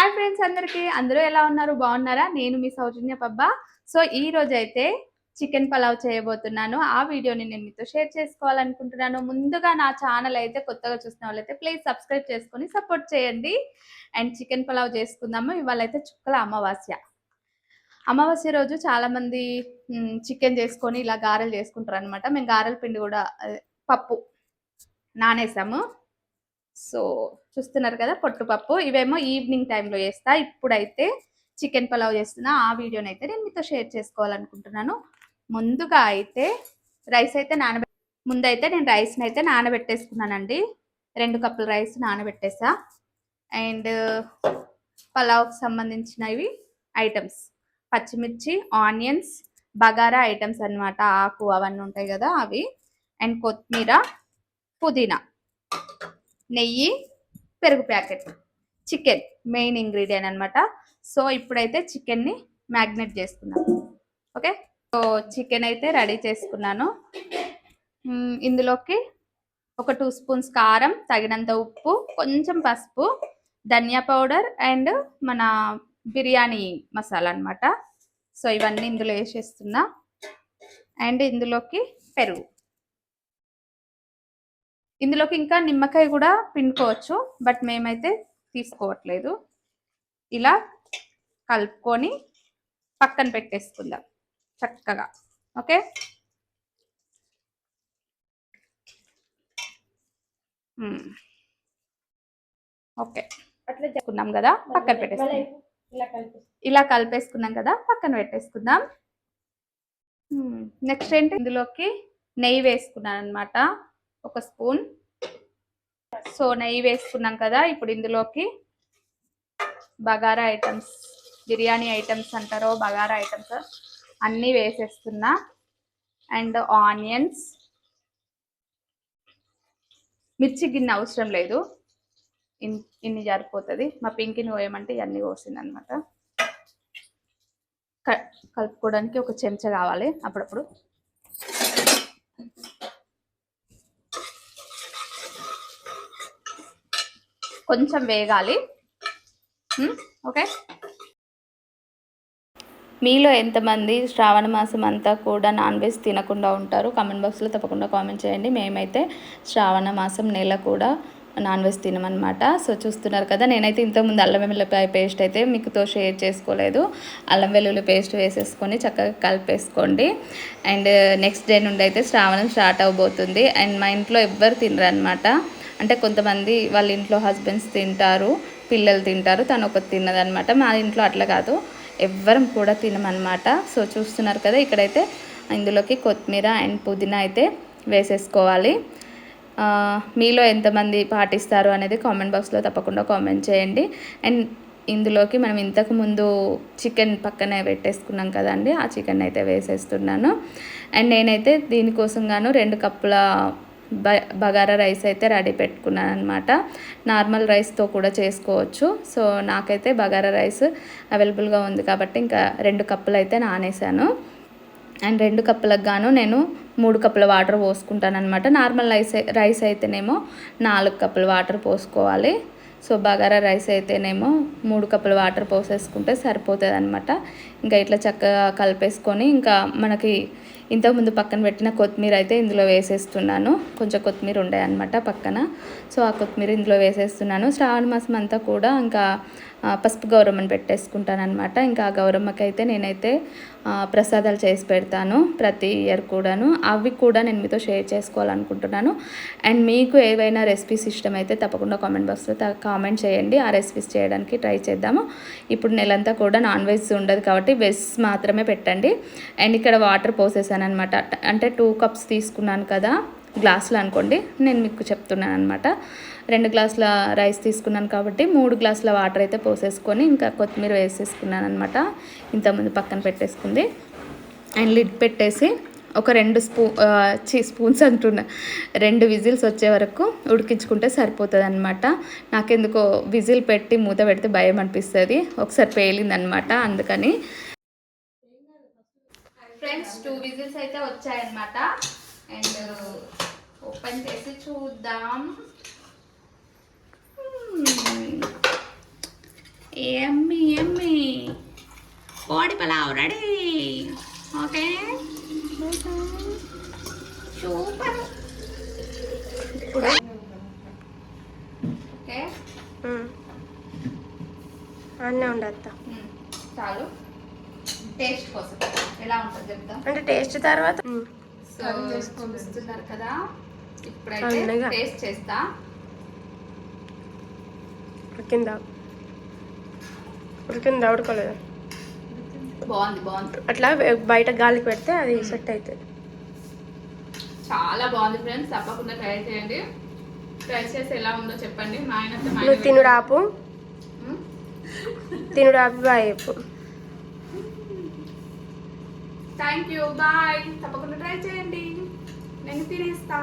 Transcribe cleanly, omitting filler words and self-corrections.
Hi friends అందరూ ఎలా ఉన్నారు? బాగున్నారా? నేను మీ సౌజన్య పబ్బా. సో ఈ రోజు అయితే చికెన్ పలావ్ చేయబోతున్నాను. ఆ వీడియోని నేను మీతో షేర్ చేసుకోవాలనుకుంటున్నాను. ముందుగా నా ఛానల్ అయితే కొత్తగా చూసిన వాళ్ళైతే ప్లీజ్ సబ్స్క్రైబ్ చేసుకొని సపోర్ట్ చేయండి. అండ్ చికెన్ పలావ్ చేసుకుందాము. ఇవాళ అయితే చుక్కల అమావాస్య. అమావాస్య రోజు చాలా మంది చికెన్ చేసుకొని ఇలా గారెలు చేసుకుంటారు అనమాట. మేము గారెల పిండి కూడా పప్పు నానేసాము. సో చూస్తున్నారు కదా పొట్టుపప్పు. ఇవేమో ఈవినింగ్ టైంలో చేస్తా. ఇప్పుడైతే చికెన్ పలావ్ చేస్తున్నా. ఆ వీడియోని అయితే నేను మీతో షేర్ చేసుకోవాలనుకుంటున్నాను. ముందుగా అయితే రైస్ అయితే ముందైతే నేను రైస్ని అయితే నానబెట్టేసుకున్నానండి. 2 కప్పుల రైస్ నానబెట్టేసా. అండ్ పలావ్కి సంబంధించినవి ఐటమ్స్ పచ్చిమిర్చి, ఆనియన్స్, బగారా ఐటమ్స్ అనమాట. ఆకు అవన్నీ ఉంటాయి కదా అవి. అండ్ కొత్తిమీర, పుదీనా, నెయ్యి, పెరుగు ప్యాకెట్, చికెన్ మెయిన్ ఇంగ్రీడియంట్ అనమాట. సో ఇప్పుడైతే చికెన్ని మ్యాగ్నేట్ చేసుకున్నాను. ఓకే, సో చికెన్ అయితే రెడీ చేసుకున్నాను. ఇందులోకి ఒక 2 స్పూన్స్ కారం, తగినంత ఉప్పు, కొంచెం పసుపు, ధనియా పౌడర్ అండ్ మన బిర్యానీ మసాలా అనమాట. సో ఇవన్నీ ఇందులో వేసేస్తున్నా. అండ్ ఇందులోకి పెరుగు, ఇందులోకి ఇంకా నిమ్మకాయ కూడా పిండుకోవచ్చు, బట్ మేమైతే తీసుకోవట్లేదు. ఇలా కలుపుకొని పక్కన పెట్టేసుకుందాం చక్కగా. ఓకే, ఓకే అట్లా చేసుకున్నాం కదా, పక్కన పెట్టేసుకుందాం. ఇలా కలిపేసుకున్నాం కదా, పక్కన పెట్టేసుకుందాం. నెక్స్ట్ ఏంటి, ఇందులోకి నెయ్యి వేసుకున్నాను అనమాట, 1 స్పూన్. సో నెయ్యి వేసుకున్నాం కదా, ఇప్పుడు ఇందులోకి బగారా ఐటమ్స్, బిర్యానీ ఐటమ్స్ అంటారో బగారా ఐటమ్స్ అన్నీ వేసేస్తున్నా. అండ్ ఆనియన్స్, మిర్చి గిన్నె అవసరం లేదు, ఇన్ని సరిపోతుంది. మా పింకిని పోయమంటే ఇవన్నీ పోసింది అనమాట. కలుపుకోవడానికి ఒక చెంచా కావాలి అప్పుడప్పుడు. కొంచెం వేగాలి. ఓకే, మీలో ఎంతమంది శ్రావణ మాసం అంతా కూడా నాన్ వెజ్ తినకుండా ఉంటారు? కామెంట్ బాక్స్లో తప్పకుండా కామెంట్ చేయండి. మేమైతే శ్రావణ మాసం నెల కూడా నాన్ వెజ్ తినమన్నమాట. సో చూస్తున్నారు కదా, నేనైతే ఇంతకుముందు అల్లం వెల్లుల్లిపాయ పేస్ట్ అయితే మీకుతో షేర్ చేసుకోలేదు. అల్లం వెల్లుల్లి పేస్ట్ వేసేసుకొని చక్కగా కలిపేసుకోండి. అండ్ నెక్స్ట్ డే నుండి అయితే శ్రావణం స్టార్ట్ అవబోతుంది. అండ్ మా ఇంట్లో ఎవ్వరు తినరు అనమాట. అంటే కొంతమంది వాళ్ళ ఇంట్లో హస్బెండ్స్ తింటారు, పిల్లలు తింటారు, తను ఒకటి తిన్నదనమాట. మా ఇంట్లో అట్లా కాదు, ఎవ్వరం కూడా తినమన్నమాట. సో చూస్తున్నారు కదా, ఇక్కడైతే ఇందులోకి కొత్తిమీర అండ్ పుదీనా అయితే వేసేసుకోవాలి. మీలో ఎంతమంది పాటిస్తారు అనేది కామెంట్ బాక్స్లో తప్పకుండా కామెంట్ చేయండి. అండ్ ఇందులోకి మనం ఇంతకుముందు చికెన్ పక్కనే పెట్టేసుకున్నాం కదండి, ఆ చికెన్ అయితే వేసేస్తున్నాను. అండ్ నేనైతే దీనికోసం గాను 2 కప్పుల బగారా రైస్ అయితే రెడీ పెట్టుకున్నాను అనమాట. నార్మల్ రైస్తో కూడా చేసుకోవచ్చు. సో నాకైతే బగారా రైస్ అవైలబుల్గా ఉంది కాబట్టి ఇంకా 2 కప్పులు అయితే నానేసాను. అండ్ 2 కప్పులకు గాను నేను 3 కప్పుల వాటర్ పోసుకుంటాను అనమాట. నార్మల్ రైస్ అయితేనేమో 4 కప్పుల వాటర్ పోసుకోవాలి. సో బగారా రైస్ అయితేనేమో 3 కప్పుల వాటర్ పోసేసుకుంటే సరిపోతుంది అనమాట. ఇంకా ఇట్లా చక్కగా కలిపేసుకొని ఇంకా మనకి ఇంతకుముందు పక్కన పెట్టిన కొత్తిమీర అయితే ఇందులో వేసేస్తున్నాను. కొంచెం కొత్తిమీర ఉండే అనమాట పక్కన. సో ఆ కొత్తిమీర ఇందులో వేసేస్తున్నాను. శ్రావణ మాసం అంతా కూడా ఇంకా పసుపు గౌరమ్మని పెట్టేసుకుంటాను అనమాట. ఇంకా ఆ గౌరమ్మకి అయితే నేనైతే ప్రసాదాలు చేసి పెడతాను ప్రతి ఇయర్ కూడాను. అవి కూడా నేను మీతో షేర్ చేసుకోవాలనుకుంటున్నాను. అండ్ మీకు ఏవైనా రెసిపీస్ ఇష్టమైతే తప్పకుండా కామెంట్ బాక్స్లో కామెంట్ చేయండి. ఆ రెసిపీస్ చేయడానికి ట్రై చేద్దాము. ఇప్పుడు నెలంతా కూడా నాన్ వెజ్ ఉండదు కాబట్టి వెజ్ మాత్రమే పెట్టండి. అండ్ ఇక్కడ వాటర్ పోసేసాను అనమాట. అంటే 2 కప్స్ తీసుకున్నాను కదా, గ్లాసులు అనుకోండి, నేను మీకు చెప్తున్నాను అనమాట. 2 గ్లాసుల రైస్ తీసుకున్నాను కాబట్టి 3 గ్లాసుల వాటర్ అయితే పోసేసుకొని ఇంకా కొత్తిమీర వేసేసుకున్నాను అనమాట. ఇంతకుముందు పక్కన పెట్టేసుకుంది. అండ్ లిడ్ పెట్టేసి ఒక 2 స్పూన్స్ అంటున్నా 2 విజిల్స్ వచ్చే వరకు ఉడికించుకుంటే సరిపోతుంది అనమాట. నాకెందుకో విజిల్ పెట్టి మూత పెడితే భయం అనిపిస్తుంది. ఒకసారి పేలిందనమాట, అందుకని. ఫ్రెండ్స్ 2 విజిల్స్ అయితే వచ్చాయన్నమాట. అండ్ ఓపెన్ చేసి చూద్దాం. ఎమ్మి ఎమ్మి కోడి పలావ్ రెడీ. Okay super. ఇప్పుడు ఓకే అన్నీ ఉండద్దా చాలు. టేస్ట్ కోసం ఎలా ఉంటుంది చెప్తా. అంటే టేస్ట్ తర్వాత చూస్తున్నారు కదా, ఇప్పుడైతే టేస్ట్ చేస్తా. ఉడికిందా ఉడకలేదు. బాగుంది. అట్లా బయట గాలికి పెడితే అది సెట్ అవుతుంది. చాలా బాగుంది ఫ్రెండ్స్, తప్పకుండా ట్రై చేయండి. ట్రై చేసి ఎలా ఉందో చెప్పండి. మా ఆయన నువ్వు తినుడు ఆపు బాయ్ చెప్పు. Thank you bye. తప్పకుండా ట్రై చేయండి, నేను తినేస్తా.